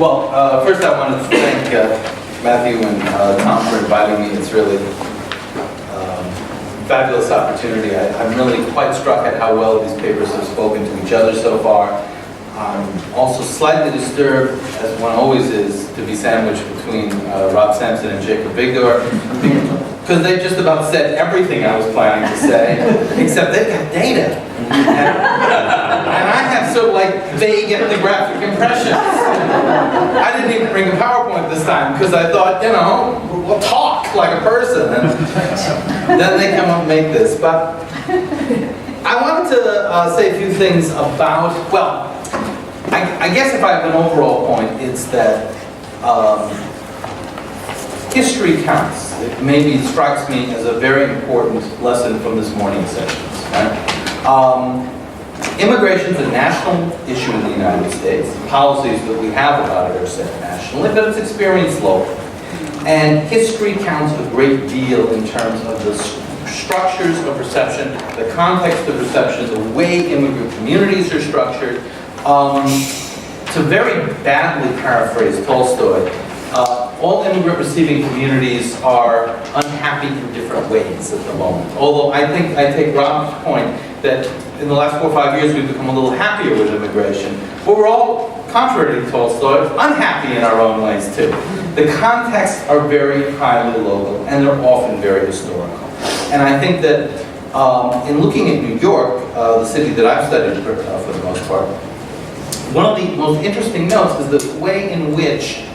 First I wanted to thank Matthew and Tom for inviting me. It's really fabulous opportunity. I'm really quite struck at how well these papers have spoken to each other so far. I'm also slightly disturbed, as one always is, to be sandwiched between Rob Sampson and Jacob Bigdor, because they just about said everything I was planning to say, except they've got data. And I have sort of like vague ethnographic impressions. I didn't even bring a PowerPoint this time, because I thought, you know, we'll talk like a person. And then they come up and make this. But I wanted to say a few things about, well, I guess if I have an overall point, it's that history counts. It maybe strikes me as a very important lesson from this morning's sessions. Right? Immigration is a national issue in the United States. The policies that we have about it are set nationally, but it's experienced locally. And history counts a great deal in terms of the structures of perception, the context of perception, the way immigrant communities are structured. To very badly paraphrase Tolstoy, all immigrant receiving communities are unhappy in different ways at the moment. Although I think I take Rob's point that in the last 4 or 5 years we've become a little happier with immigration. But we're all, contrary to Tolstoy, unhappy in our own ways too. The contexts are very highly local and they're often very historical. And I think that in looking at New York, the city that I've studied for the most part, one of the most interesting notes is the way in which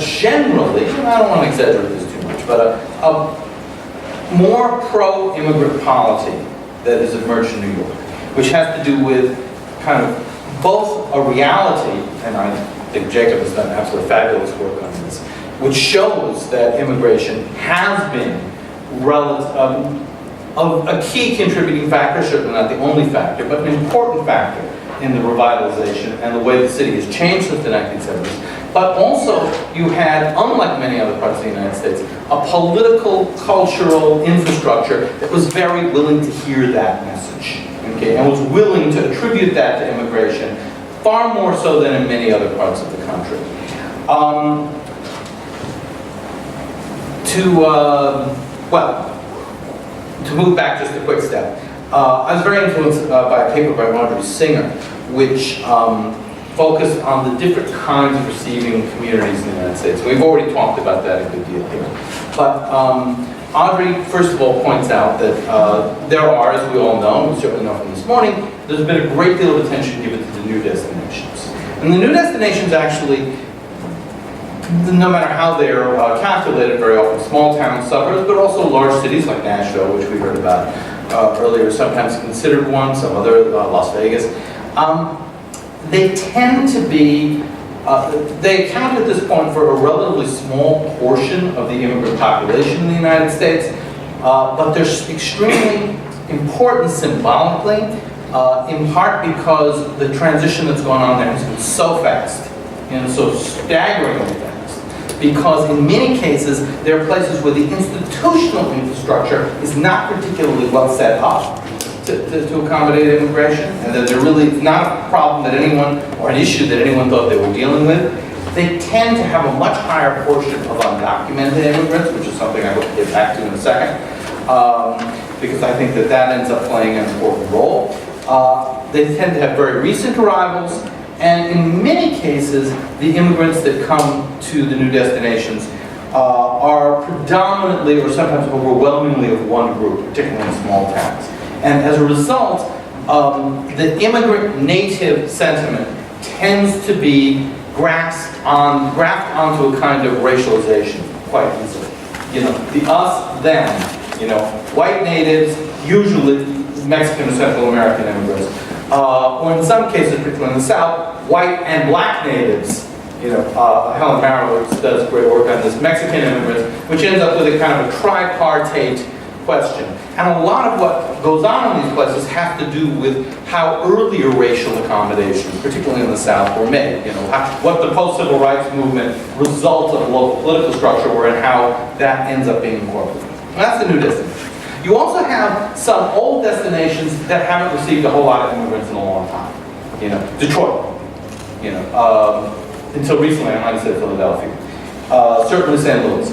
generally, and I don't want to exaggerate this too much, but a more pro-immigrant policy that has emerged in New York, which has to do with kind of both a reality, and I think Jacob has done absolutely fabulous work on this, which shows that immigration has been a key contributing factor, certainly not the only factor, but an important factor in the revitalization and the way the city has changed since the 1970s. But also, you had, unlike many other parts of the United States, a political, cultural infrastructure that was very willing to hear that message, okay, and was willing to attribute that to immigration, far more so than in many other parts of the country. To move back just a quick step, I was very influenced by a paper by Audrey Singer, which focused on the different kinds of receiving communities in the United States. We've already talked about that a good deal here. But Audrey, first of all, points out that there are, as we all know, and we certainly know from this morning, there's been a great deal of attention given to the new destinations. And the new destinations actually, no matter how they're calculated, very often small town suburbs, but also large cities like Nashville, which we heard about earlier, sometimes considered one, some other, Las Vegas. They tend to be, they account at this point for a relatively small portion of the immigrant population in the United States, but they're extremely important symbolically, in part because the transition that's going on there has been so fast, and so staggeringly fast. Because in many cases, there are places where the institutional infrastructure is not particularly well set up to accommodate immigration, and that there really is not a problem that anyone, or an issue that anyone thought they were dealing with. They tend to have a much higher portion of undocumented immigrants, which is something I hope to get back to in a second, because I think that that ends up playing an important role. They tend to have very recent arrivals, and in many cases, the immigrants that come to the new destinations are predominantly, or sometimes overwhelmingly, of one group, particularly in small towns. And as a result, the immigrant native sentiment tends to be grafted onto a kind of racialization quite easily. You know, the us, them, you know, white natives, usually Mexican or Central American immigrants, or in some cases, particularly in the South, white and black natives. You know, Helen Marowitz does great work on this, Mexican immigrants, which ends up with a kind of a tripartite question. And a lot of what goes on in these places has to do with how earlier racial accommodations, particularly in the South, were made. You know, what the post-civil rights movement result of local political structure were and how that ends up being incorporated. And that's the new destination. You also have some old destinations that haven't received a whole lot of immigrants in a long time. You know, Detroit. You know, until recently, I might have said Philadelphia. Certainly St. Louis.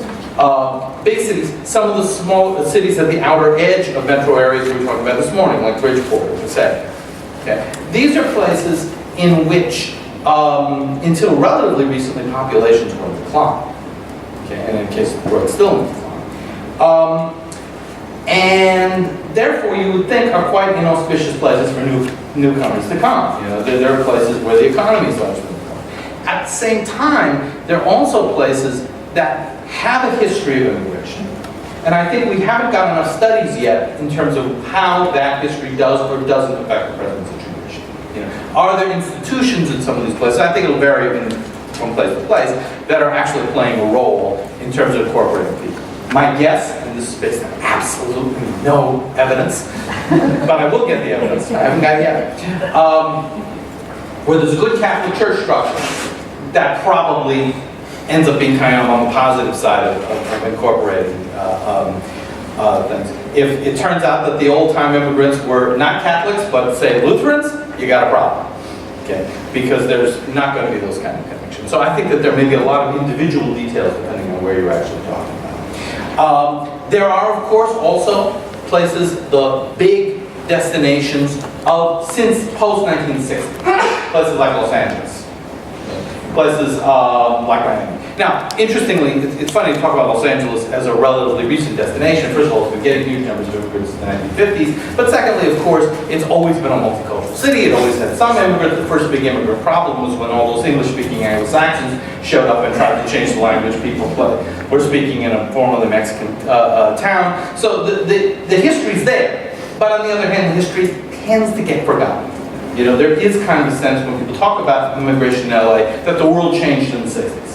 Big cities, some of the small cities at the outer edge of metro areas we were talking about this morning, like Bridgeport or Passaic. Okay? These are places in which, until relatively recently, populations were in decline. Okay? And in cases where it's still in decline. And therefore, you would think are quite inauspicious places for newcomers to come. You know, there are places where the economy is largely declining. At the same time, there are also places that have a history of immigration. And I think we haven't got enough studies yet in terms of how that history does or doesn't affect the present situation. You know, are there institutions in some of these places, I think it'll vary from place to place, that are actually playing a role in terms of incorporating people. My guess, and this is based on absolutely no evidence, but I will get the evidence, I haven't got it yet, where there's a good Catholic Church structure, that probably ends up being kind of on the positive side of incorporating things. If it turns out that the old-time immigrants were not Catholics, but say Lutherans, you got a problem, okay? Because there's not going to be those kind of connections. So I think that there may be a lot of individual details depending on where you're actually talking about. There are, of course, also places, the big destinations of since post-1960, places like Los Angeles. Places like Miami. Now, interestingly, it's funny to talk about Los Angeles as a relatively recent destination. First of all, we're getting huge numbers of immigrants in the 1950s. But secondly, of course, it's always been a multicultural city. It always had some immigrants. The first big immigrant problem was when all those English-speaking Anglo-Saxons showed up and tried to change the language people were speaking in a formerly Mexican town. So the history's there. But on the other hand, the history tends to get forgotten. You know, there is kind of a sense when people talk about immigration in LA that the world changed in the 60s.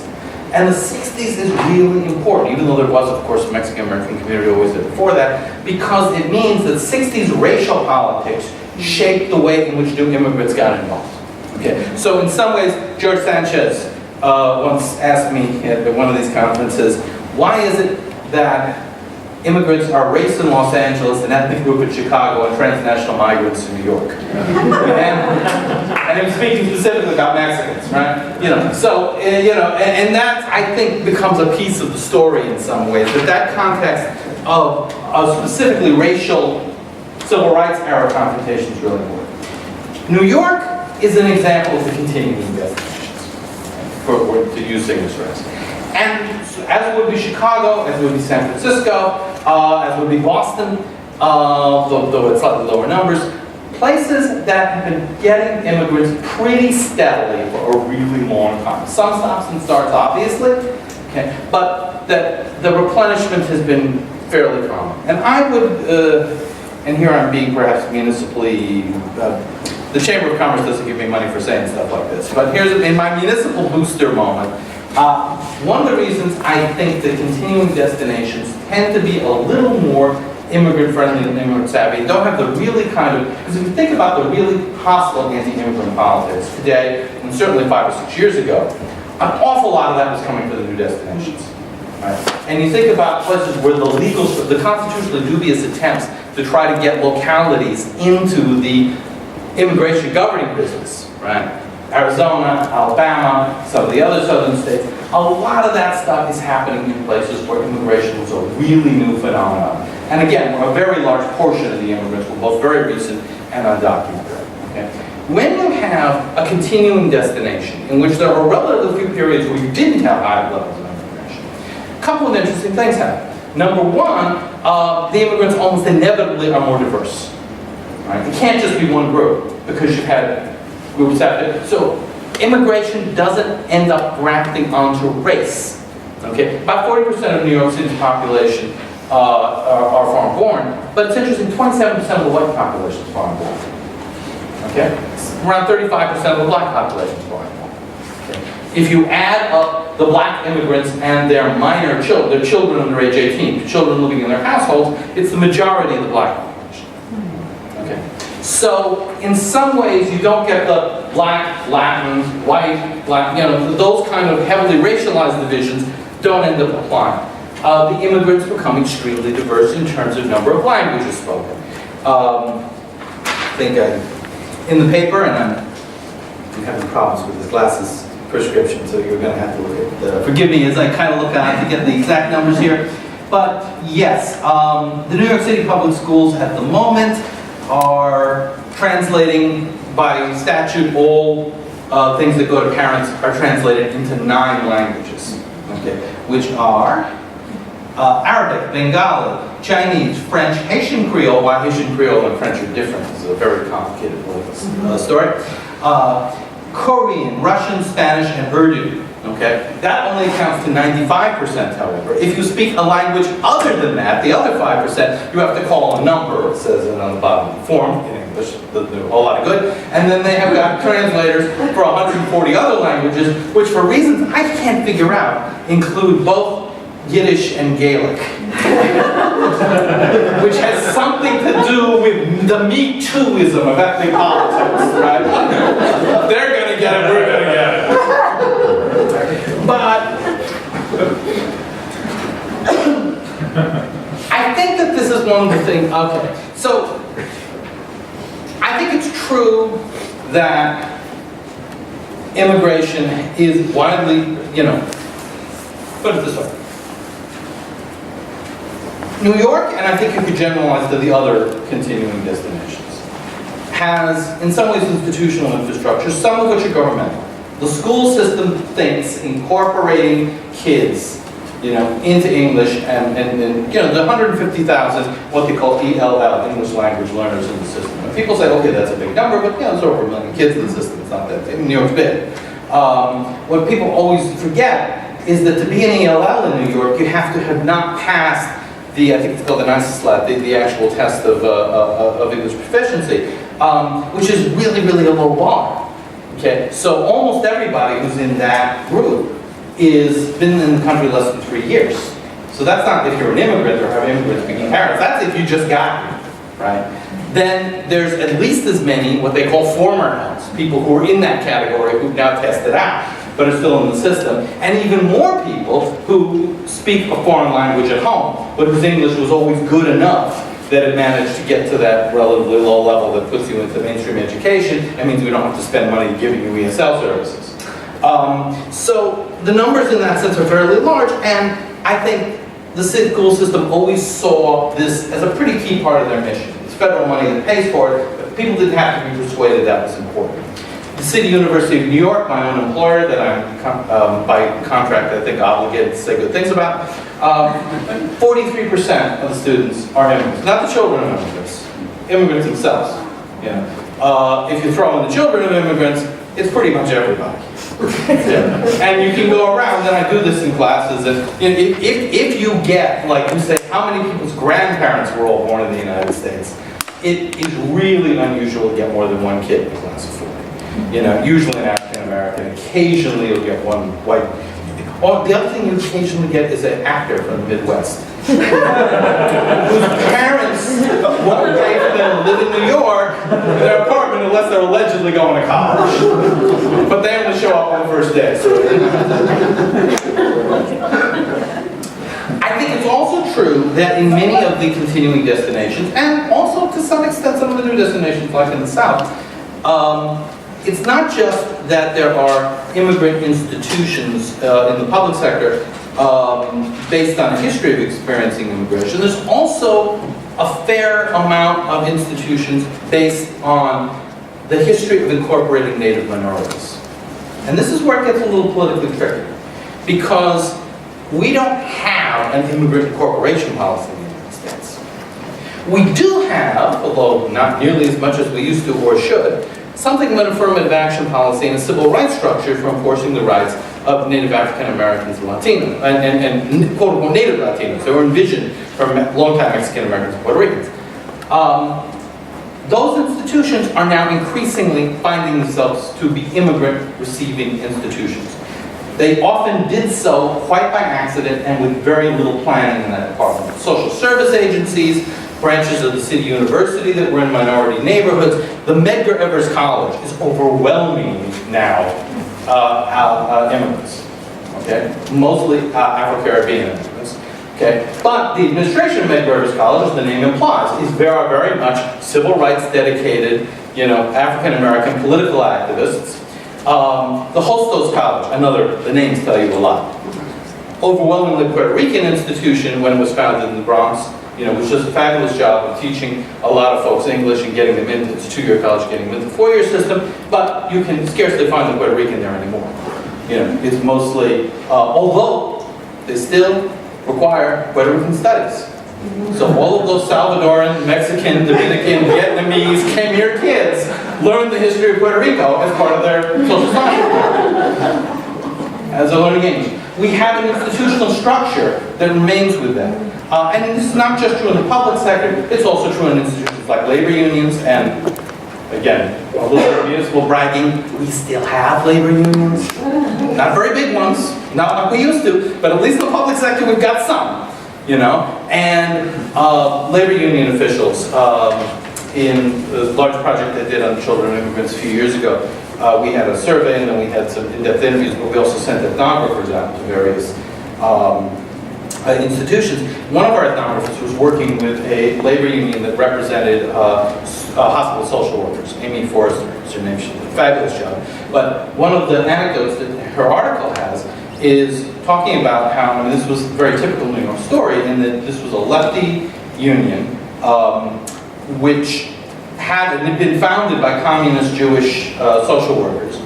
And the 60s is really important, even though there was, of course, a Mexican-American community always there before that, because it means that 60s racial politics shaped the way in which new immigrants got involved. Okay, so in some ways, George Sanchez once asked me at one of these conferences, why is it that immigrants are race in Los Angeles, an ethnic group in Chicago, and transnational migrants in New York? And he was speaking specifically about Mexicans, right? You know, so, you know, and that, I think, becomes a piece of the story in some ways, that context of specifically racial civil rights era confrontation is really important. New York is an example of the continuing destinations, to use Singer's phrase. And as would be Chicago, as would be San Francisco, as would be Boston, though it's slightly lower numbers, places that have been getting immigrants pretty steadily for a really long time. Some stops and starts, obviously, okay, but that the replenishment has been fairly common. And I would, and here I'm being perhaps municipally, the Chamber of Commerce doesn't give me money for saying stuff like this, but here's in my municipal booster moment. One of the reasons I think that continuing destinations tend to be a little more immigrant-friendly and immigrant-savvy, don't have the really kind of, because if you think about the really hostile anti-immigrant politics today, and certainly 5 or 6 years ago, an awful lot of that was coming from the new destinations. Right? And you think about places where the constitutionally dubious attempts to try to get localities into the immigration governing business, right? Arizona, Alabama, some of the other southern states, a lot of that stuff is happening in places where immigration was a really new phenomenon. And again, a very large portion of the immigrants were both very recent and undocumented. Okay? When you have a continuing destination in which there are relatively few periods where you didn't have high levels of immigration, a couple of interesting things happen. Number one, the immigrants almost inevitably are more diverse. Right? It can't just be one group because you've had groups after. So immigration doesn't end up grafting onto race. Okay, about 40% of New York City's population are foreign-born, but it's interesting, 27% of the white population is foreign-born. Okay, around 35% of the black population is foreign-born. Okay. If you add up the black immigrants and their minor children, their children under age 18, the children living in their households, it's the majority of the black population. Okay. So, in some ways, you don't get the black, Latin, white, black, you know, those kind of heavily racialized divisions don't end up applying. The immigrants become extremely diverse in terms of number of languages spoken. I think in the paper, and I'm having problems with the glasses prescription, so you're going to have to look at the... Forgive me as I kind of look out to get the exact numbers here. But yes, the New York City public schools at the moment are translating by statute all things that go to parents are translated into 9 languages, okay, which are Arabic, Bengali, Chinese, French, Haitian Creole. Why Haitian Creole and French are different is a very complicated story. Korean, Russian, Spanish, and Urdu. Okay, that only accounts to 95%, however. If you speak a language other than that, the other 5%, you have to call a number, it says it on the bottom of the form, in English, they'll do a whole lot of good. And then they have got translators for 140 other languages, which for reasons I can't figure out, include both Yiddish and Gaelic. Which has something to do with the Me Too-ism of ethnic politics, right? They're gonna get it, we're gonna get it. But I think that this is one of the things, okay, so I think it's true that immigration is widely, put it this way. New York, and I think you could generalize to the other continuing destinations, has in some ways institutional infrastructure, some of which are governmental. The school system thinks incorporating kids, into English and the 150,000, what they call ELL, English language learners in the system. And people say, okay, that's a big number, but there's over 1 million kids in the system. It's not that big. New York's big. What people always forget is that to be an ELL in New York, you have to have not passed I think it's called the NICESLAT, the actual test of English proficiency, which is really, really a low bar. Okay, so almost everybody who's in that group is been in the country less than 3 years. So that's not if you're an immigrant or have immigrant-speaking parents. That's if you just got here, right? Then there's at least as many what they call former Ls, people who are in that category who've now tested out, but are still in the system, and even more people who speak a foreign language at home, but whose English was always good enough that it managed to get to that relatively low level that puts you into mainstream education. That means we don't have to spend money giving you ESL services. So the numbers in that sense are fairly large, and I think the school system always saw this as a pretty key part of their mission. It's federal money that pays for it, but people didn't have to be persuaded that was important. The City University of New York, my own employer, that I'm by contract I think obligated to say good things about, 43% of the students are immigrants. Not the children of immigrants, immigrants themselves. If you throw in the children of immigrants, it's pretty much everybody. And you can go around, and I do this in classes, and if you get, like you say, how many people's grandparents were all born in the United States, it is really unusual to get more than 1 kid in a class of 40. Usually an African American, occasionally you'll get 1 white. Or the other thing you occasionally get is an actor from the Midwest. Whose parents won't pay for them to live in New York in their apartment unless they're allegedly going to college. But they only show up on the first day. So. I think it's also true that in many of the continuing destinations, and also to some extent some of the new destinations like in the South, it's not just that there are immigrant institutions in the public sector based on a history of experiencing immigration. There's also a fair amount of institutions based on the history of incorporating native minorities. And this is where it gets a little politically tricky, because we don't have an immigrant incorporation policy in the United States. We do have, although not nearly as much as we used to or should, something of an affirmative action policy and a civil rights structure for enforcing the rights of Native African Americans and Latinos, and quote-unquote Native Latinos. They were envisioned for long-time Mexican Americans and Puerto Ricans. Those institutions are now increasingly finding themselves to be immigrant-receiving institutions. They often did so quite by accident and with very little planning in that department. Social service agencies, branches of the City University that were in minority neighborhoods. The Medgar Evers College is overwhelming now immigrants, okay? Mostly Afro-Caribbean immigrants, okay? But the administration of Medgar Evers College, as the name implies, is very, very much civil rights dedicated, African-American political activists The Hostos College, the names tell you a lot. Overwhelmingly Puerto Rican institution when it was founded in the Bronx, which does a fabulous job of teaching a lot of folks English and getting them into, it's a 2-year college, getting them into the 4-year system, but you can scarcely find a Puerto Rican there anymore. It's mostly, although they still require Puerto Rican studies. So all of those Salvadoran, Mexican, Dominican, Vietnamese, came here kids learn the history of Puerto Rico as part of their social science program, as a learning aid. We have an institutional structure that remains with them. And this is not just true in the public sector, it's also true in institutions like labor unions, and again, a little bit of municipal bragging, we still have labor unions. Not very big ones, not like we used to, but at least in the public sector we've got some. And labor union officials, in the large project they did on children and immigrants a few years ago, we had a survey and then we had some in-depth interviews, but we also sent ethnographers out to various institutions. One of our ethnographers was working with a labor union that represented hospital social workers. Amy Forrester is her name. She did a fabulous job. But one of the anecdotes that her article has is talking about how, this was a very typical New York story, in that this was a lefty union, which had been founded by communist Jewish social workers,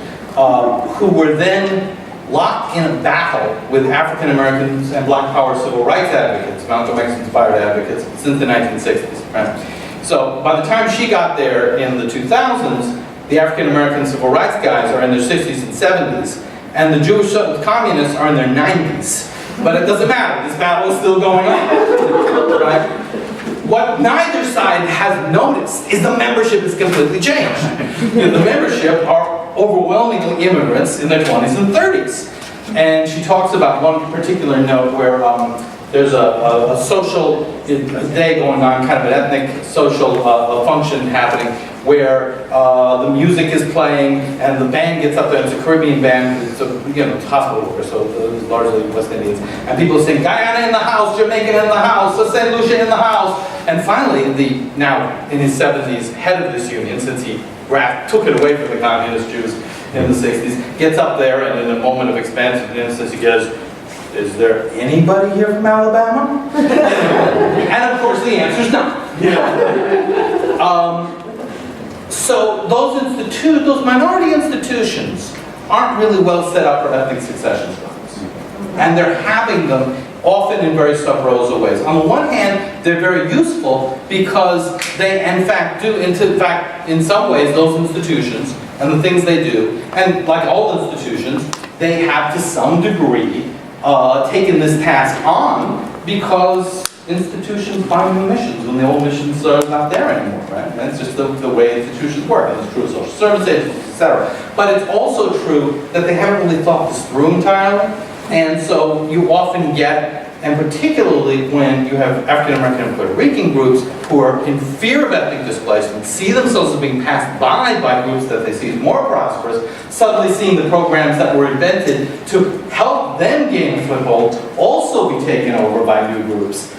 who were then locked in a battle with African Americans and Black Power civil rights advocates, Malcolm X-inspired advocates, since the 1960s. Right? So by the time she got there in the 2000s, the African American civil rights guys are in their 60s and 70s, and the Jewish communists are in their 90s. But it doesn't matter, this battle is still going on. Right? What neither side has noticed is the membership has completely changed. The membership are overwhelmingly immigrants in their 20s and 30s. And she talks about one particular note where there's a social day going on, kind of an ethnic social function happening, where the music is playing and the band gets up there. It's a Caribbean band, it's it's hospital workers, so it's largely West Indians. And people sing Guyana in the house, Jamaican in the house, St. Lucia in the house. And finally, the now in his 70s head of this union, since he took it away from the communist Jews in the 60s, gets up there and in a moment of expansive innocence he goes, "Is there anybody here from Alabama?" And of course the answer is no. So those minority institutions aren't really well set up for ethnic succession stories. And they're having them often in very sub rosa ways. On the one hand, they're very useful because they in fact do, in some ways, those institutions and the things they do, and like all institutions, they have to some degree taken this task on because institutions find new missions when the old missions are not there anymore, right? And that's just the way institutions work. And it's true of social service agencies, etc. But it's also true that they haven't really thought this through entirely. And so you often get, and particularly when you have African American and Puerto Rican groups who are in fear of ethnic displacement, see themselves as being passed by groups that they see as more prosperous, suddenly seeing the programs that were invented to help them gain a foothold also be taken over by new groups.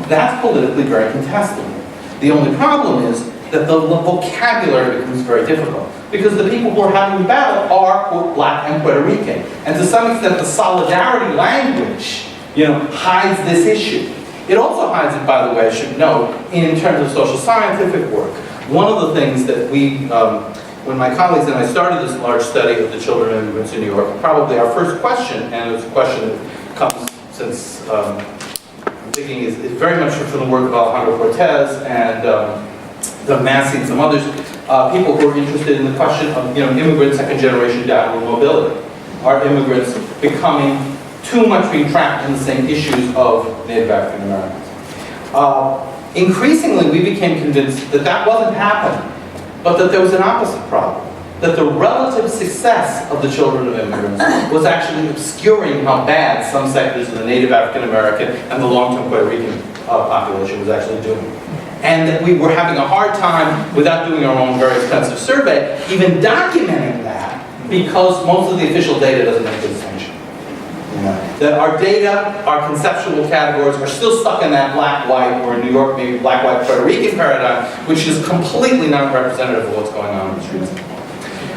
That's politically very contestable. The only problem is that the vocabulary becomes very difficult, because the people who are having the battle are quote, Black and Puerto Rican. And to some extent, the solidarity language, hides this issue. It also hides it, by the way, I should note, in terms of social scientific work. One of the things that we, when my colleagues and I started this large study of the children of immigrants in New York, probably our first question, and it's a question that comes since, I'm thinking is very much from the work of Alejandro Cortez and the Massey and some others, people who are interested in the question of immigrant second generation downward mobility. Are immigrants becoming too much being trapped in the same issues of Native African Americans? Increasingly, we became convinced that that wasn't happening, but that there was an opposite problem. That the relative success of the children of immigrants was actually obscuring how bad some sectors of the Native African American and the long-term Puerto Rican population was actually doing. And that we were having a hard time, without doing our own very expensive survey, even documenting that, because most of the official data doesn't make the distinction. That our data, our conceptual categories are still stuck in that black-white, or in New York maybe black-white Puerto Rican paradigm, which is completely not representative of what's going on in the streets.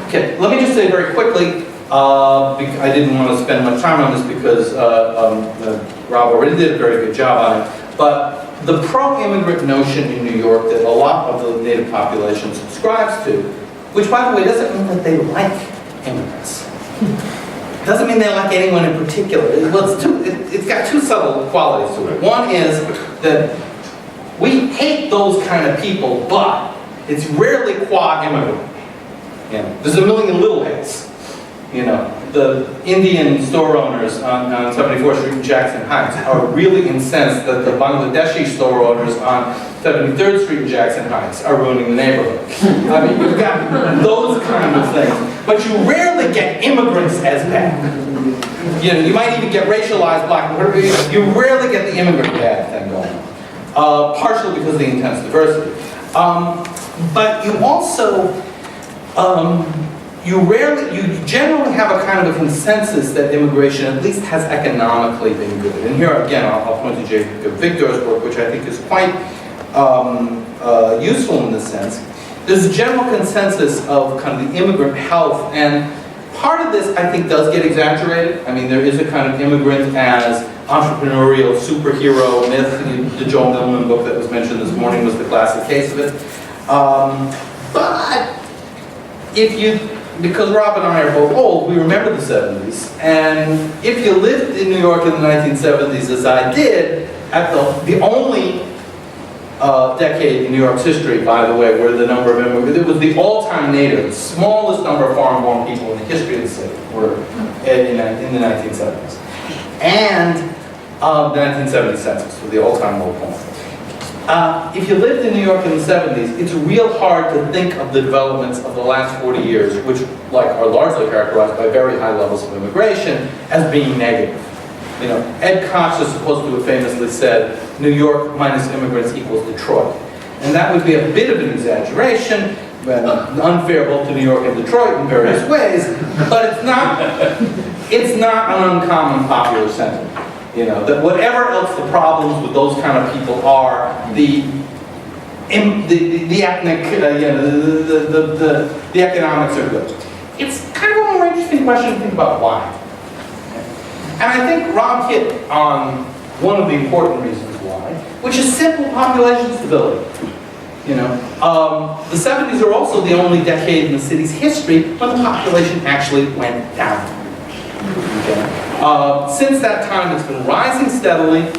Okay, let me just say very quickly, I didn't want to spend much time on this because Rob already did a very good job on it, but the pro-immigrant notion in New York that a lot of the native population subscribes to, which by the way doesn't mean that they like immigrants. Doesn't mean they like anyone in particular. Well, it's got two subtle qualities to it. One is that we hate those kind of people, but it's rarely qua immigrant. You know, there's a million little hates. You know, the Indian store owners on 74th Street in Jackson Heights are really incensed that the Bangladeshi store owners on 73rd Street in Jackson Heights are ruining the neighborhood. I mean, you've got those kind of things, but you rarely get immigrants as bad. You know, you might even get racialized black, you rarely get the immigrant bad thing going on, partially because of the intense diversity. But you also, you generally have a kind of a consensus that immigration at least has economically been good. And here again, I'll point to Jacob Victor's work, which I think is quite useful in this sense. There's a general consensus of kind of the immigrant health, and part of this I think does get exaggerated. I mean, there is a kind of immigrant as entrepreneurial superhero myth. The Joel Millman book that was mentioned this morning was the classic case of it. But if you, because Rob and I are both old, we remember the 70s, and if you lived in New York in the 1970s, as I did, at the only decade in New York's history, by the way, where the number of immigrants, it was the all-time native, the smallest number of foreign-born people in the history of the city were in the 1970s. And the 1970 census was the all-time low point. If you lived in New York in the 70s, it's real hard to think of the developments of the last 40 years, which are largely characterized by very high levels of immigration, as being negative. You know, Ed Koch is supposed to have famously said, New York minus immigrants equals Detroit. And that would be a bit of an exaggeration, unfair both to New York and Detroit in various ways, but it's not an uncommon popular sentiment. You know, that whatever else the problems with those kind of people are, the ethnic, the economics are good. It's kind of a more interesting question to think about why. And I think Rob hit on one of the important reasons why, which is simple population stability. You know, the 70s are also the only decade in the city's history when the population actually went down. Okay. Since that time, it's been rising steadily.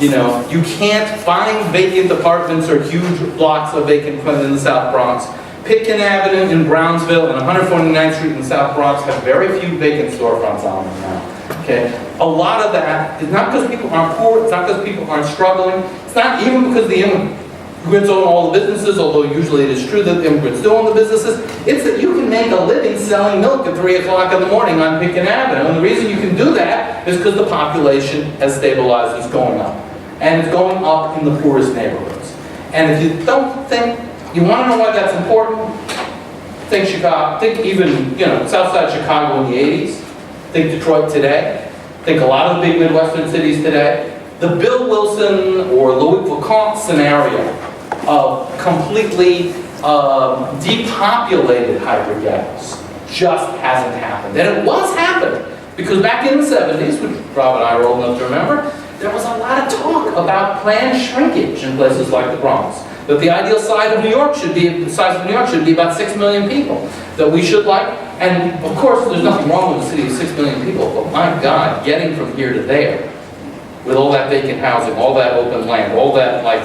You know, you can't find vacant apartments or huge blocks of vacant in the South Bronx. Pitkin Avenue in Brownsville and 149th Street in the South Bronx have very few vacant storefronts on them now. Okay, a lot of that is not because people aren't poor. It's not because people aren't struggling. It's not even because the immigrants own all the businesses, although usually it is true that the immigrants do own the businesses. It's that you can make a living selling milk at 3 o'clock in the morning on Pitkin Avenue. And the reason you can do that is because the population has stabilized, it's going up. And it's going up in the poorest neighborhoods. And if you don't think, you want to know why that's important? Think Chicago, think even, you know, Southside Chicago in the 80s. Think Detroit today. Think a lot of the big Midwestern cities today. The Bill Wilson or Louis Vuitton scenario of completely depopulated hyper ghettos just hasn't happened. And it was happening because back in the 70s, which Rob and I are old enough to remember, there was a lot of talk about planned shrinkage in places like the Bronx. That the ideal size of New York should be, the size of New York should be about 6 million people. That we should and of course there's nothing wrong with a city of 6 million people, but my God, getting from here to there, with all that vacant housing, all that open land, all that like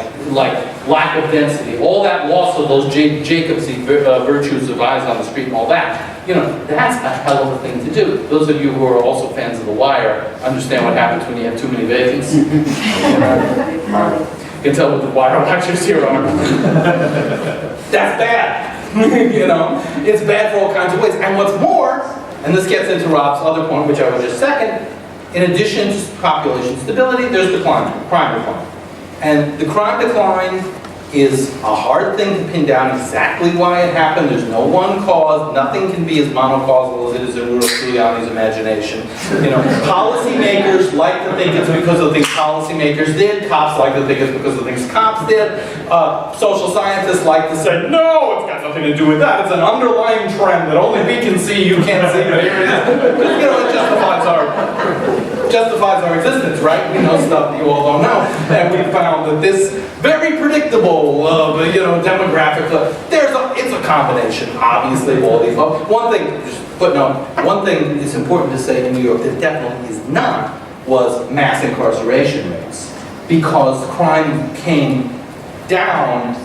lack of density, all that loss of those Jacobsy virtues of eyes on the street and all that, you know, that's a hell of a thing to do. Those of you who are also fans of The Wire understand what happens when you have too many vacants. You can tell what The Wire lectures here are. That's bad. You know, it's bad for all kinds of ways. And what's more, and this gets into Rob's other point, which I would just second, in addition to population stability, there's crime decline. And the crime decline is a hard thing to pin down exactly why it happened. There's no one cause. Nothing can be as monocausal as it is in Rudolph Giuliani's imagination. You know, policymakers like to think it's because of things policymakers did. Cops like to think it's because of things cops did. Social scientists like to say, no, it's got nothing to do with that. It's an underlying trend that only we can see, you can't see, but here it is. You know, it justifies our existence, right? We know stuff that you all don't know. And we found that this very predictable, you know, demographic, it's a combination, obviously, of all these. One thing, just footnote, one thing that's important to say in New York that definitely is not was mass incarceration rates. Because crime came down,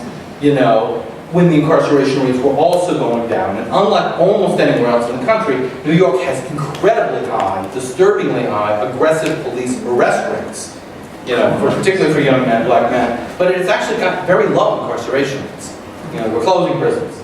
you know, when the incarceration rates were also going down. And unlike almost anywhere else in the country, New York has incredibly high, disturbingly high, aggressive police arrest rates. You know, particularly for young men, black men. But it's actually got very low incarceration rates. You know, we're closing prisons.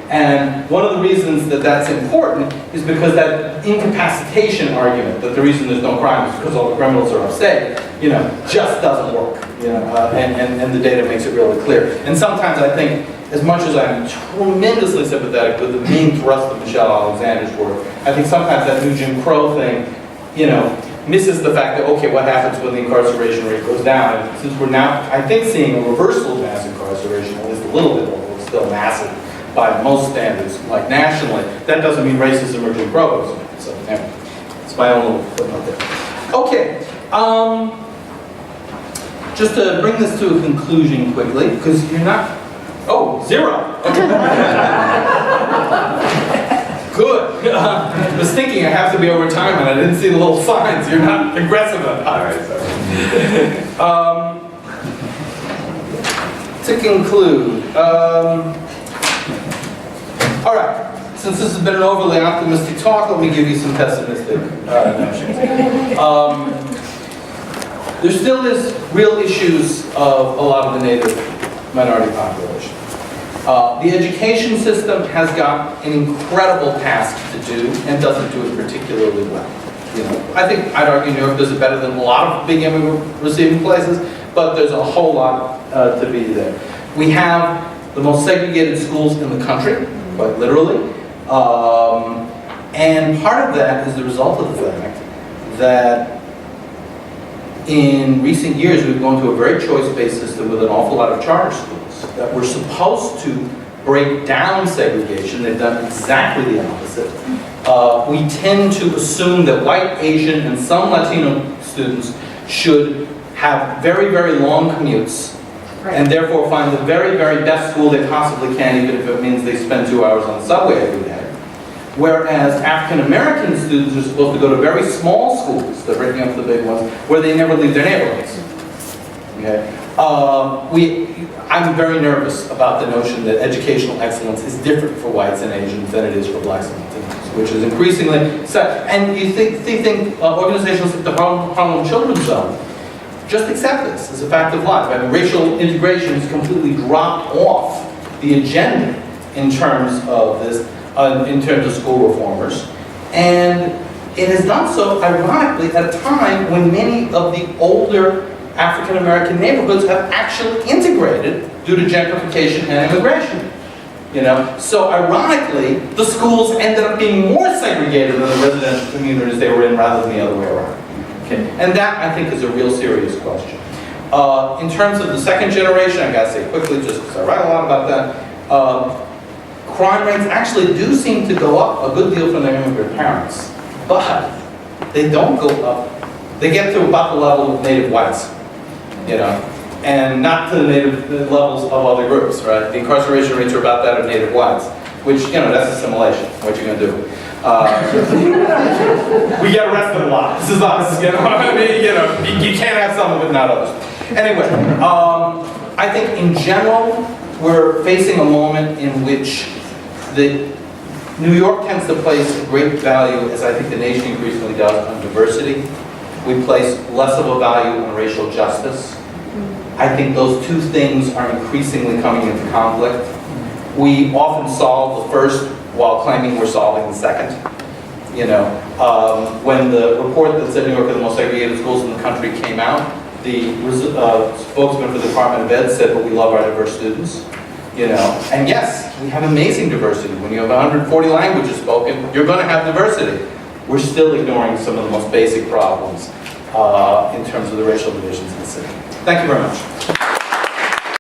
And one of the reasons that that's important is because that incapacitation argument, that the reason there's no crime is because all the criminals are upstate, you know, just doesn't work. You know, and the data makes it really clear. And sometimes I think, as much as I'm tremendously sympathetic with the main thrust of Michelle Alexander's work, I think sometimes that new Jim Crow thing, you know, misses the fact that, okay, what happens when the incarceration rate goes down? And since we're now, I think, seeing a reversal of mass incarceration, at least a little bit, although it's still massive by most standards, like nationally, that doesn't mean racism or Jim Crow. So, anyway, it's my own little footnote there. Okay, just to bring this to a conclusion quickly, because you're not, oh, 0. Okay. Good. I was thinking I have to be over time and I didn't see the little signs. You're not aggressive enough. All right, sorry. To conclude, all right, since this has been an overly optimistic talk, let me give you some pessimistic notions. There still is real issues of a lot of the native minority population. The education system has got an incredible task to do and doesn't do it particularly well. You know, I think I'd argue New York does it better than a lot of big immigrant receiving places, but there's a whole lot to be there. We have the most segregated schools in the country, quite literally, and part of that is the result of the fact that in recent years we've gone to a very choice-based system with an awful lot of charter schools that were supposed to break down segregation. They've done exactly the opposite. We tend to assume that white, Asian, and some Latino students should have very, very long commutes, and therefore find the very, very best school they possibly can, even if it means they spend 2 hours on the subway every day. Whereas African American students are supposed to go to very small schools, they're breaking up the big ones, where they never leave their neighborhoods. Okay? I'm very nervous about the notion that educational excellence is different for whites and Asians than it is for blacks and Latinos, which is increasingly set. And you think organizations like the Harlem Children's Zone just accept this as a fact of life. I mean, racial integration has completely dropped off the agenda in terms of this, in terms of school reformers. And it has done so, ironically, at a time when many of the older African-American neighborhoods have actually integrated due to gentrification and immigration. You know, so ironically, the schools ended up being more segregated than the residential communities they were in rather than the other way around. Okay. And that, I think, is a real serious question. In terms of the second generation, I gotta say quickly, just because I write a lot about that, crime rates actually do seem to go up a good deal for their immigrant parents, but they don't go up. They get to about the level of native whites, you know, and not to the native levels of other groups, right? The incarceration rates are about that of native whites, which, you know, that's assimilation. What you gonna do? We get arrested a lot. This is us, you know. I mean, you know, you can't have some of it, not others. Anyway, I think in general, we're facing a moment in which New York tends to place a great value, as I think the nation increasingly does, on diversity. We place less of a value on racial justice. I think those two things are increasingly coming into conflict. We often solve the first while claiming we're solving the second. You know, when the report that said New York had the most segregated schools in the country came out, the spokesman for the Department of Ed said, but we love our diverse students. And yes, we have amazing diversity. When you have 140 languages spoken, you're going to have diversity. We're still ignoring some of the most basic problems in terms of the racial divisions in the city. Thank you very much.